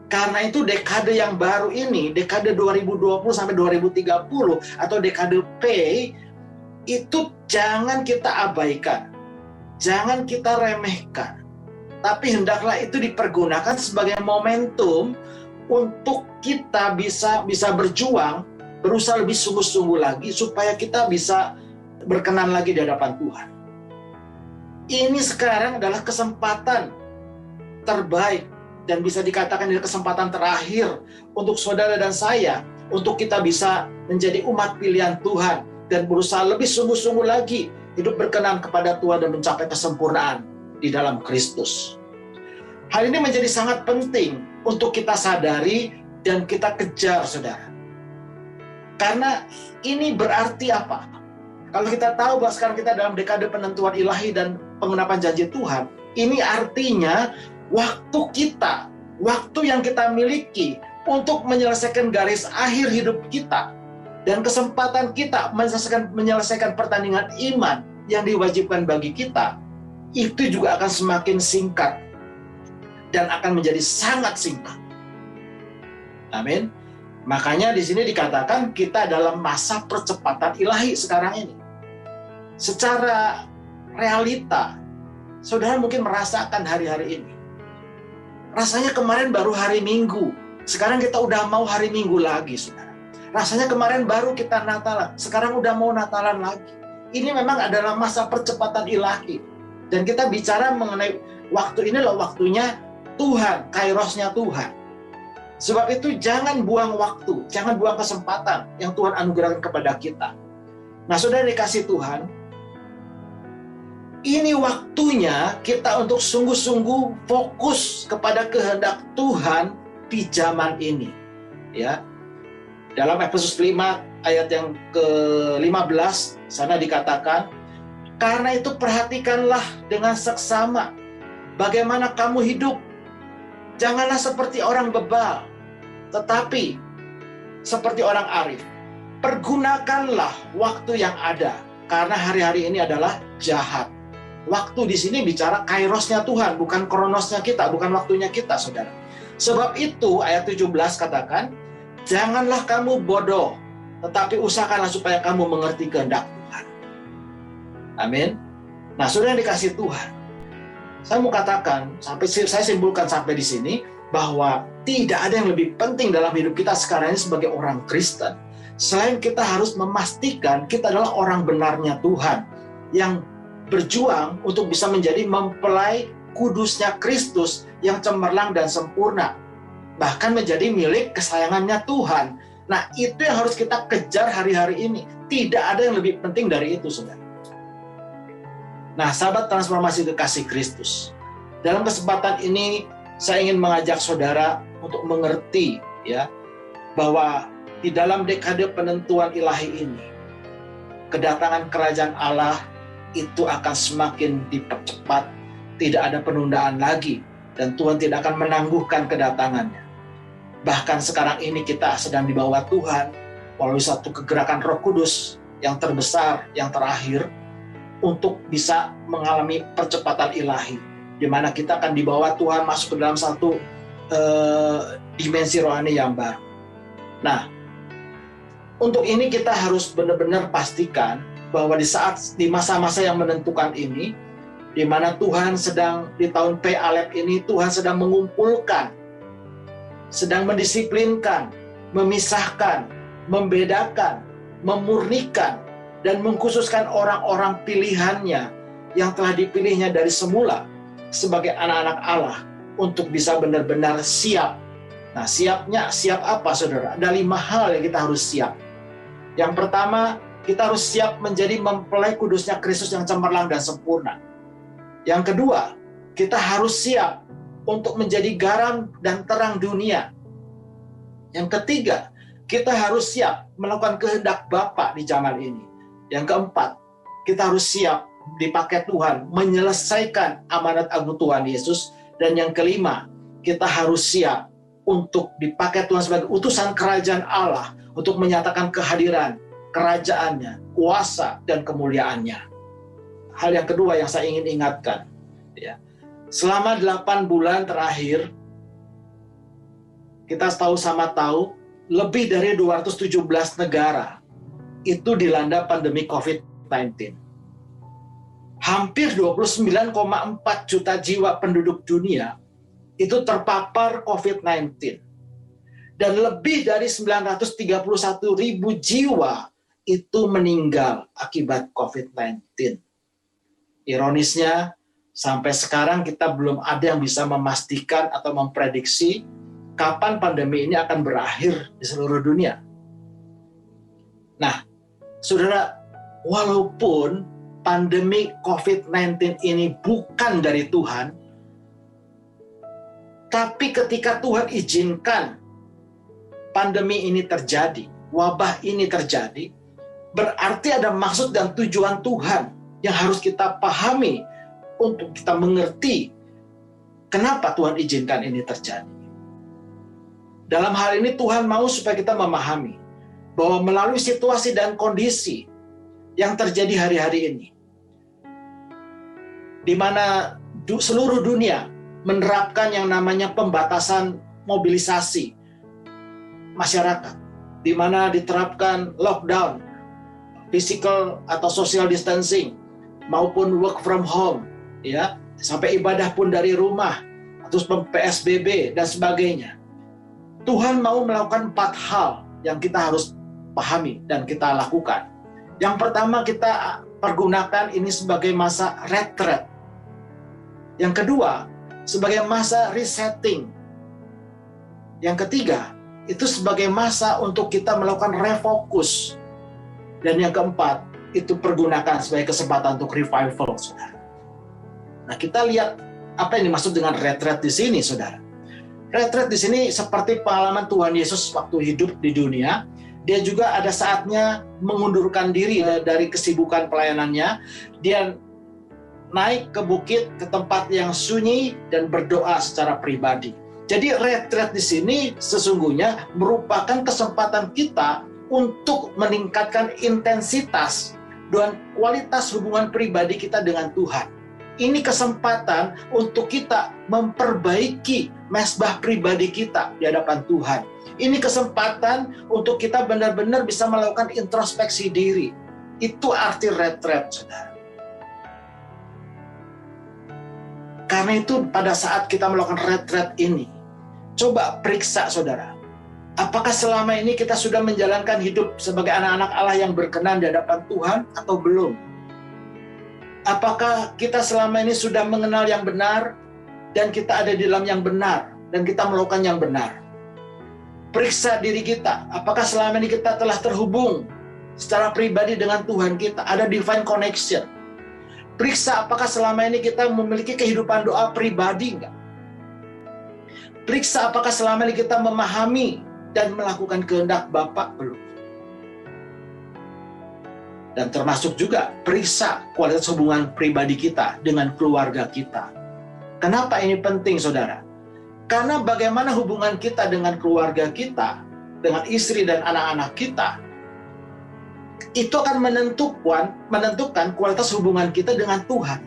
Karena itu dekade yang baru ini, dekade 2020 sampai 2030 atau dekade P, itu jangan kita abaikan. Jangan kita remehkan. Tapi hendaklah itu dipergunakan sebagai momentum untuk kita bisa berjuang, berusaha lebih sungguh-sungguh lagi supaya kita bisa berkenan lagi di hadapan Tuhan. Ini sekarang adalah kesempatan terbaik, dan bisa dikatakan ini kesempatan terakhir untuk saudara dan saya, untuk kita bisa menjadi umat pilihan Tuhan dan berusaha lebih sungguh-sungguh lagi hidup berkenan kepada Tuhan dan mencapai kesempurnaan di dalam Kristus. Hal ini menjadi sangat penting untuk kita sadari dan kita kejar, saudara. Karena ini berarti apa? Kalau kita tahu bahwa sekarang kita dalam dekade penentuan ilahi dan penggenapan janji Tuhan, ini artinya waktu kita, waktu yang kita miliki untuk menyelesaikan garis akhir hidup kita, dan kesempatan kita menyelesaikan pertandingan iman yang diwajibkan bagi kita, itu juga akan semakin singkat dan akan menjadi sangat singkat. Amin. Makanya di sini dikatakan kita dalam masa percepatan ilahi sekarang ini. Secara realita, saudara mungkin merasakan hari-hari ini. Rasanya kemarin baru hari Minggu, sekarang kita udah mau hari Minggu lagi, saudara. Rasanya kemarin baru kita Natalan, sekarang udah mau Natalan lagi. Ini memang adalah masa percepatan ilahi. Dan kita bicara mengenai waktu ini loh, waktunya Tuhan, kairosnya Tuhan. Sebab itu jangan buang waktu, jangan buang kesempatan yang Tuhan anugerahkan kepada kita. Nah, saudara dikasih Tuhan, ini waktunya kita untuk sungguh-sungguh fokus kepada kehendak Tuhan di zaman ini. Ya. Dalam Efesus 5 ayat yang ke-15 sana dikatakan, karena itu perhatikanlah dengan seksama bagaimana kamu hidup. Janganlah seperti orang bebal, tetapi seperti orang arif. Pergunakanlah waktu yang ada, karena hari-hari ini adalah jahat. Waktu di sini bicara kairosnya Tuhan, bukan kronosnya kita, bukan waktunya kita, saudara. Sebab itu ayat 17 katakan, janganlah kamu bodoh, tetapi usahakanlah supaya kamu mengerti kehendak Tuhan. Amin. Nah, saudara yang dikasih Tuhan, saya mau katakan, saya simpulkan sampai di sini, bahwa tidak ada yang lebih penting dalam hidup kita sekarang ini sebagai orang Kristen, selain kita harus memastikan kita adalah orang benarnya Tuhan, yang berjuang untuk bisa menjadi mempelai kudusnya Kristus yang cemerlang dan sempurna, bahkan menjadi milik kesayangannya Tuhan. Nah, itu yang harus kita kejar hari-hari ini. Tidak ada yang lebih penting dari itu, saudara. Nah, sahabat transformasi kekasih Kristus, dalam kesempatan ini saya ingin mengajak saudara untuk mengerti, ya, bahwa di dalam dekade penentuan ilahi ini, kedatangan kerajaan Allah itu akan semakin dipercepat, tidak ada penundaan lagi, dan Tuhan tidak akan menangguhkan kedatangannya. Bahkan sekarang ini kita sedang dibawa Tuhan melalui satu kegerakan Roh Kudus yang terbesar, yang terakhir, untuk bisa mengalami percepatan ilahi, di mana kita akan dibawa Tuhan masuk ke dalam satu dimensi rohani yang baru. Nah, untuk ini kita harus benar-benar pastikan bahwa di masa-masa yang menentukan ini, di mana Tuhan sedang di tahun P Alep ini, Tuhan sedang mengumpulkan, sedang mendisiplinkan, memisahkan, membedakan, memurnikan, dan mengkhususkan orang-orang pilihannya yang telah dipilihnya dari semula sebagai anak-anak Allah untuk bisa benar-benar siap. Nah, siap apa, saudara? Ada 5 hal yang kita harus siap. Yang pertama, kita harus siap menjadi mempelai kudusnya Kristus yang cemerlang dan sempurna. Yang kedua, kita harus siap untuk menjadi garam dan terang dunia. Yang ketiga, kita harus siap melakukan kehendak Bapa di zaman ini. Yang keempat, kita harus siap dipakai Tuhan menyelesaikan amanat agung Tuhan Yesus. Dan yang kelima, kita harus siap untuk dipakai Tuhan sebagai utusan kerajaan Allah untuk menyatakan kehadiran kerajaannya, kuasa, dan kemuliaannya. Hal yang kedua yang saya ingin ingatkan, ya, selama 8 bulan terakhir, kita sama tahu lebih dari 217 negara itu dilanda pandemi COVID-19. Hampir 29,4 juta jiwa penduduk dunia itu terpapar COVID-19. Dan lebih dari 931.000 jiwa itu meninggal akibat COVID-19. Ironisnya, Sampai sekarang kita belum ada yang bisa memastikan atau memprediksi kapan pandemi ini akan berakhir di seluruh dunia. Nah, saudara, walaupun pandemi COVID-19 ini bukan dari Tuhan, tapi ketika Tuhan izinkan pandemi ini terjadi, wabah ini terjadi, berarti ada maksud dan tujuan Tuhan yang harus kita pahami untuk kita mengerti kenapa Tuhan izinkan ini terjadi. Dalam hal ini Tuhan mau supaya kita memahami bahwa melalui situasi dan kondisi yang terjadi hari-hari ini, di mana seluruh dunia menerapkan yang namanya pembatasan mobilisasi masyarakat, di mana diterapkan lockdown, physical atau social distancing, maupun work from home, ya, sampai ibadah pun dari rumah, terus PSBB dan sebagainya. Tuhan mau melakukan 4 hal yang kita harus pahami dan kita lakukan. Yang pertama, kita pergunakan ini sebagai masa retreat. Yang kedua, sebagai masa resetting. Yang ketiga, itu sebagai masa untuk kita melakukan refocus. Dan yang keempat, itu pergunakan sebagai kesempatan untuk revival, saudara. Nah, kita lihat apa yang dimaksud dengan retreat di sini, saudara. Retreat di sini seperti pengalaman Tuhan Yesus waktu hidup di dunia. Dia juga ada saatnya mengundurkan diri dari kesibukan pelayanannya. Dia naik ke bukit, ke tempat yang sunyi, dan berdoa secara pribadi. Jadi retreat di sini sesungguhnya merupakan kesempatan kita untuk meningkatkan intensitas dan kualitas hubungan pribadi kita dengan Tuhan. Ini kesempatan untuk kita memperbaiki mesbah pribadi kita di hadapan Tuhan. Ini kesempatan untuk kita benar-benar bisa melakukan introspeksi diri. Itu arti retreat, saudara. Karena itu pada saat kita melakukan retreat ini, coba periksa, saudara. Apakah selama ini kita sudah menjalankan hidup sebagai anak-anak Allah yang berkenan di hadapan Tuhan atau belum? Apakah kita selama ini sudah mengenal yang benar dan kita ada di dalam yang benar dan kita melakukan yang benar? Periksa diri kita, apakah selama ini kita telah terhubung secara pribadi dengan Tuhan kita, ada divine connection. Periksa apakah selama ini kita memiliki kehidupan doa pribadi enggak? Periksa apakah selama ini kita memahami dan melakukan kehendak Bapa belum? Dan termasuk juga periksa kualitas hubungan pribadi kita dengan keluarga kita. Kenapa ini penting, saudara? Karena bagaimana hubungan kita dengan keluarga kita, dengan istri dan anak-anak kita, itu akan menentukan kualitas hubungan kita dengan Tuhan.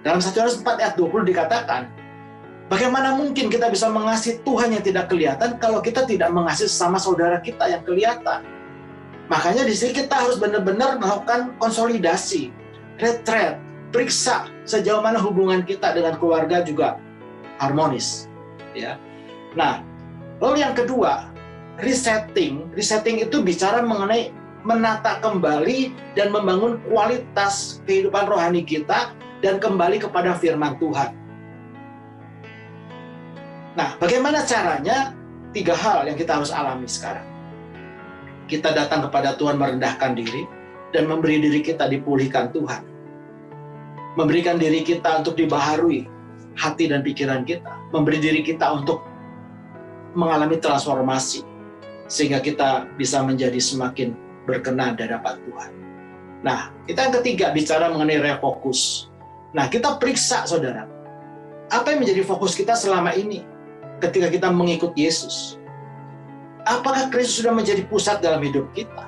Dalam 1 Yohanes 4 ayat 20 dikatakan, bagaimana mungkin kita bisa mengasihi Tuhan yang tidak kelihatan kalau kita tidak mengasihi sama saudara kita yang kelihatan? Makanya di sini kita harus benar-benar melakukan konsolidasi, retreat, periksa sejauh mana hubungan kita dengan keluarga juga harmonis, ya. Nah, lalu yang kedua, resetting. Resetting itu bicara mengenai menata kembali dan membangun kualitas kehidupan rohani kita dan kembali kepada firman Tuhan. Nah, bagaimana caranya? 3 hal yang kita harus alami sekarang. Kita datang kepada Tuhan merendahkan diri dan memberi diri kita dipulihkan Tuhan. Memberikan diri kita untuk dibaharui hati dan pikiran kita. Memberi diri kita untuk mengalami transformasi sehingga kita bisa menjadi semakin berkenan di hadapan Tuhan. Nah, kita yang ketiga bicara mengenai refokus. Nah, kita periksa, saudara. Apa yang menjadi fokus kita selama ini ketika kita mengikut Yesus? Apakah Kristus sudah menjadi pusat dalam hidup kita?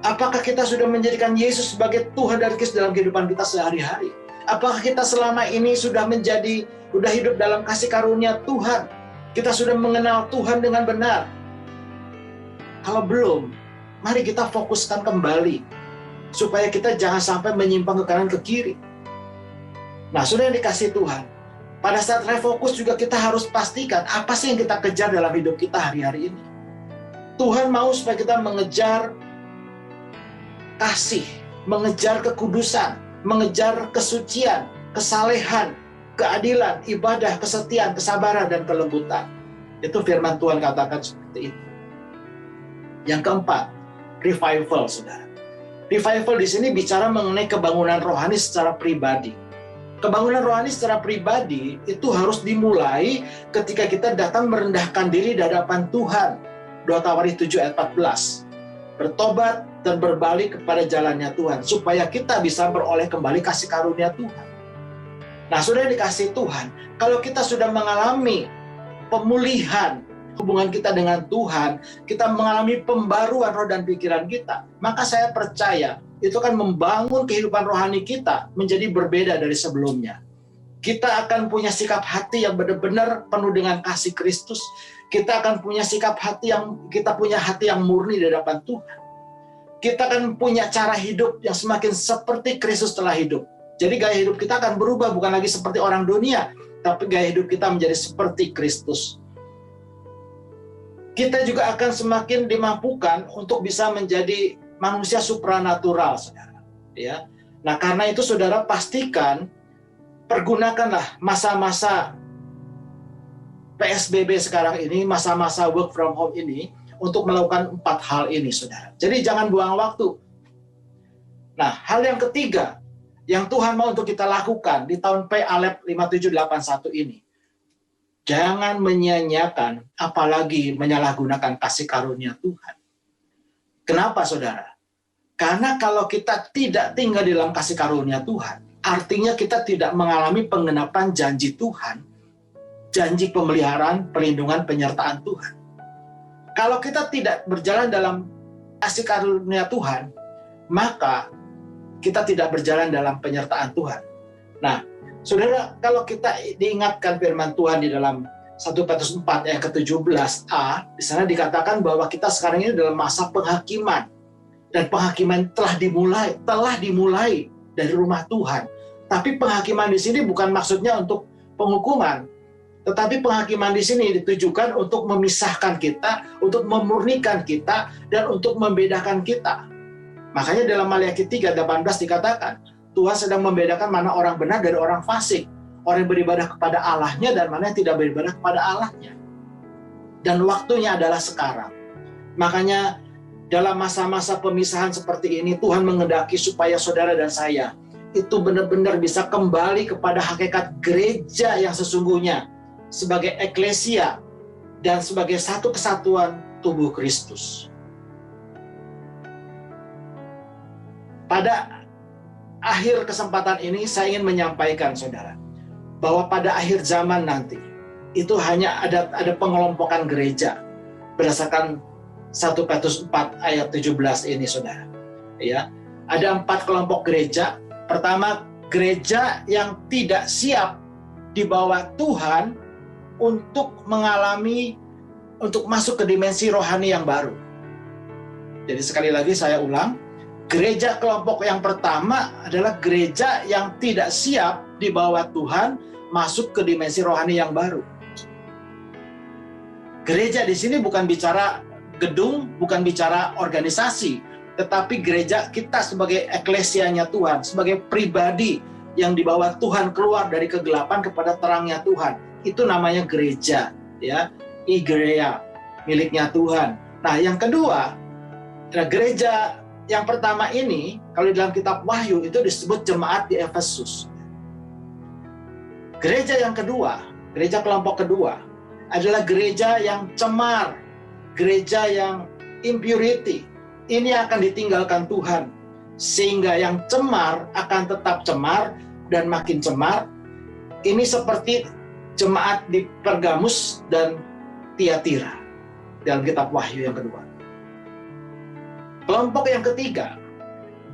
Apakah kita sudah menjadikan Yesus sebagai Tuhan dan Kristus dalam kehidupan kita sehari-hari? Apakah kita selama ini sudah hidup dalam kasih karunia Tuhan? Kita sudah mengenal Tuhan dengan benar? Kalau belum, mari kita fokuskan kembali supaya kita jangan sampai menyimpang ke kanan ke kiri. Nah, sudah dikasih Tuhan. Pada saat refokus juga kita harus pastikan apa sih yang kita kejar dalam hidup kita hari-hari ini. Tuhan mau supaya kita mengejar kasih, mengejar kekudusan, mengejar kesucian, kesalehan, keadilan, ibadah, kesetiaan, kesabaran, dan kelembutan. Itu firman Tuhan katakan seperti itu. Yang keempat, revival, saudara. Revival di sini bicara mengenai kebangunan rohani secara pribadi. Kebangunan rohani secara pribadi itu harus dimulai ketika kita datang merendahkan diri di hadapan Tuhan. 2 Tawarik 7 ayat 14. Bertobat dan berbalik kepada jalannya Tuhan, supaya kita bisa beroleh kembali kasih karunia Tuhan. Nah, saudara dikasih Tuhan, kalau kita sudah mengalami pemulihan hubungan kita dengan Tuhan, kita mengalami pembaruan roh dan pikiran kita, maka saya percaya itu akan membangun kehidupan rohani kita menjadi berbeda dari sebelumnya. Kita akan punya sikap hati yang benar-benar penuh dengan kasih Kristus. Kita akan punya sikap hati yang murni di hadapan Tuhan. Kita akan punya cara hidup yang semakin seperti Kristus telah hidup. Jadi gaya hidup kita akan berubah, bukan lagi seperti orang dunia, tapi gaya hidup kita menjadi seperti Kristus. Kita juga akan semakin dimampukan untuk bisa menjadi manusia supranatural, saudara. Ya. Nah, karena itu saudara pastikan, pergunakanlah masa-masa PSBB sekarang ini, masa-masa work from home ini, untuk melakukan 4 hal ini, saudara. Jadi jangan buang waktu. Nah, hal yang ketiga, yang Tuhan mau untuk kita lakukan di tahun P Alef 5781 ini, jangan menyia-nyiakan, apalagi menyalahgunakan kasih karunia Tuhan. Kenapa, saudara? Karena kalau kita tidak tinggal di dalam kasih karunia Tuhan, artinya kita tidak mengalami penggenapan janji Tuhan, janji pemeliharaan, perlindungan, penyertaan Tuhan. Kalau kita tidak berjalan dalam kasih karunia Tuhan, maka kita tidak berjalan dalam penyertaan Tuhan. Nah, saudara, kalau kita diingatkan firman Tuhan di dalam 1 Petrus 4 ayat ke-17a, di sana dikatakan bahwa kita sekarang ini dalam masa penghakiman. Dan penghakiman telah dimulai dari rumah Tuhan. Tapi penghakiman di sini bukan maksudnya untuk penghukuman, tetapi penghakiman di sini ditujukan untuk memisahkan kita, untuk memurnikan kita, dan untuk membedakan kita. Makanya dalam Maliaki 3:18 dikatakan, Tuhan sedang membedakan mana orang benar dari orang fasik, orang yang beribadah kepada Allahnya dan mana yang tidak beribadah kepada Allahnya. Dan waktunya adalah sekarang. Makanya dalam masa-masa pemisahan seperti ini, Tuhan menghendaki supaya saudara dan saya itu benar-benar bisa kembali kepada hakikat gereja yang sesungguhnya, sebagai eklesia dan sebagai satu kesatuan tubuh Kristus. Pada akhir kesempatan ini saya ingin menyampaikan, saudara, bahwa pada akhir zaman nanti itu hanya ada pengelompokan gereja berdasarkan 1 Petrus 4 ayat 17 ini, saudara. Ya, ada 4 kelompok gereja. Pertama, gereja yang tidak siap di bawah Tuhan untuk masuk ke dimensi rohani yang baru. Jadi sekali lagi saya ulang, gereja kelompok yang pertama adalah gereja yang tidak siap di bawah Tuhan masuk ke dimensi rohani yang baru. Gereja di sini bukan bicara gedung, bukan bicara organisasi, tetapi gereja kita sebagai eklesianya Tuhan, sebagai pribadi yang di bawah Tuhan keluar dari kegelapan kepada terangnya Tuhan. Itu namanya gereja, ya, Igreja, miliknya Tuhan. Nah, yang kedua, gereja yang pertama ini, kalau dalam kitab Wahyu itu disebut jemaat di Efesus. Gereja yang kedua, gereja kelompok kedua, adalah gereja yang cemar, gereja yang impurity. Ini akan ditinggalkan Tuhan, sehingga yang cemar akan tetap cemar dan makin cemar. Ini seperti jemaat di Pergamus dan Tiatira dalam kitab Wahyu yang kedua. Kelompok yang ketiga,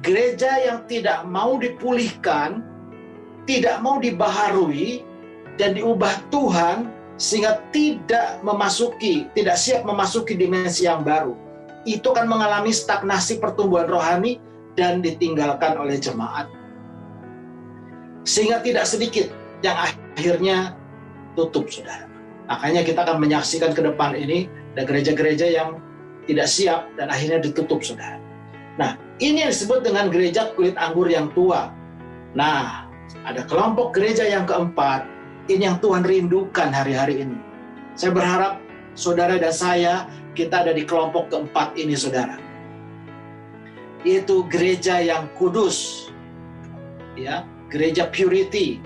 gereja yang tidak mau dipulihkan, tidak mau dibaharui dan diubah Tuhan, sehingga tidak siap memasuki dimensi yang baru. Itu akan mengalami stagnasi pertumbuhan rohani dan ditinggalkan oleh jemaat. Sehingga tidak sedikit yang akhirnya tutup, saudara. Makanya kita akan menyaksikan ke depan ini ada gereja-gereja yang tidak siap dan akhirnya ditutup, saudara. Nah, ini yang disebut dengan gereja kulit anggur yang tua. Nah, Ada kelompok gereja yang keempat, ini yang Tuhan rindukan hari-hari ini. Saya berharap saudara dan saya, kita ada di kelompok keempat ini, saudara. Yaitu gereja yang kudus, ya, gereja purity.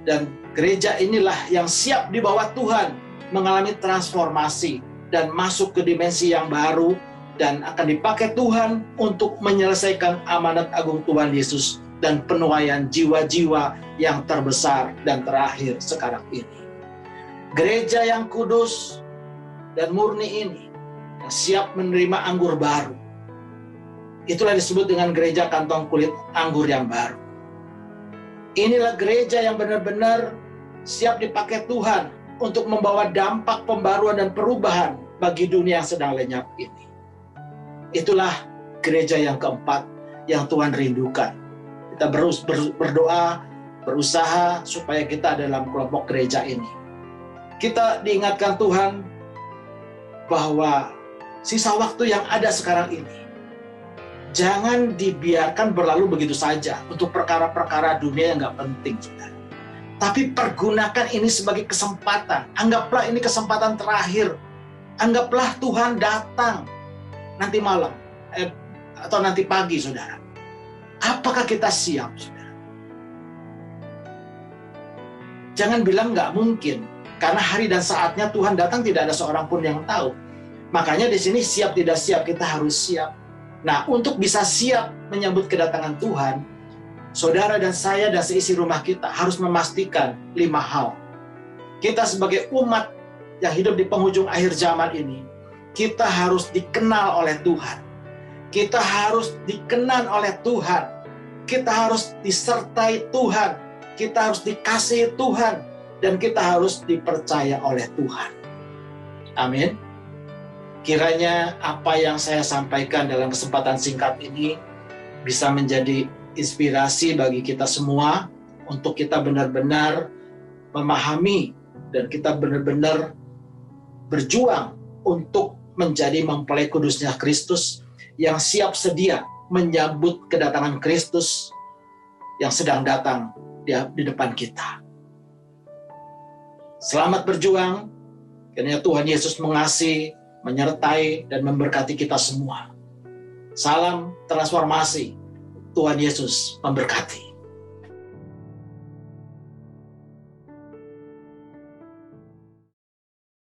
Dan gereja inilah yang siap di bawah Tuhan, mengalami transformasi dan masuk ke dimensi yang baru, dan akan dipakai Tuhan untuk menyelesaikan amanat agung Tuhan Yesus dan penuaian jiwa-jiwa yang terbesar dan terakhir sekarang ini. Gereja yang kudus dan murni ini, yang siap menerima anggur baru, itulah disebut dengan gereja kantong kulit anggur yang baru. Inilah gereja yang benar-benar siap dipakai Tuhan untuk membawa dampak pembaruan dan perubahan bagi dunia yang sedang lenyap ini. Itulah gereja yang keempat yang Tuhan rindukan. Kita berdoa, berusaha supaya kita dalam kelompok gereja ini. Kita diingatkan Tuhan bahwa sisa waktu yang ada sekarang ini, jangan dibiarkan berlalu begitu saja untuk perkara-perkara dunia yang nggak penting, saudara. Tapi pergunakan ini sebagai kesempatan. Anggaplah ini kesempatan terakhir. Anggaplah Tuhan datang nanti malam atau nanti pagi, saudara. Apakah kita siap, saudara? Jangan bilang nggak mungkin, karena hari dan saatnya Tuhan datang tidak ada seorang pun yang tahu. Makanya di sini siap tidak siap, kita harus siap. Nah, untuk bisa siap menyambut kedatangan Tuhan, saudara dan saya dan seisi rumah kita harus memastikan 5 hal. Kita sebagai umat yang hidup di penghujung akhir zaman ini, kita harus dikenal oleh Tuhan. Kita harus dikenan oleh Tuhan. Kita harus disertai Tuhan. Kita harus dikasihi Tuhan. Dan kita harus dipercaya oleh Tuhan. Amin. Kiranya apa yang saya sampaikan dalam kesempatan singkat ini bisa menjadi inspirasi bagi kita semua untuk kita benar-benar memahami dan kita benar-benar berjuang untuk menjadi mempelai kudusnya Kristus yang siap sedia menyambut kedatangan Kristus yang sedang datang di depan kita. Selamat berjuang, kiranya Tuhan Yesus mengasihi, menyertai, dan memberkati kita semua. Salam transformasi, Tuhan Yesus memberkati.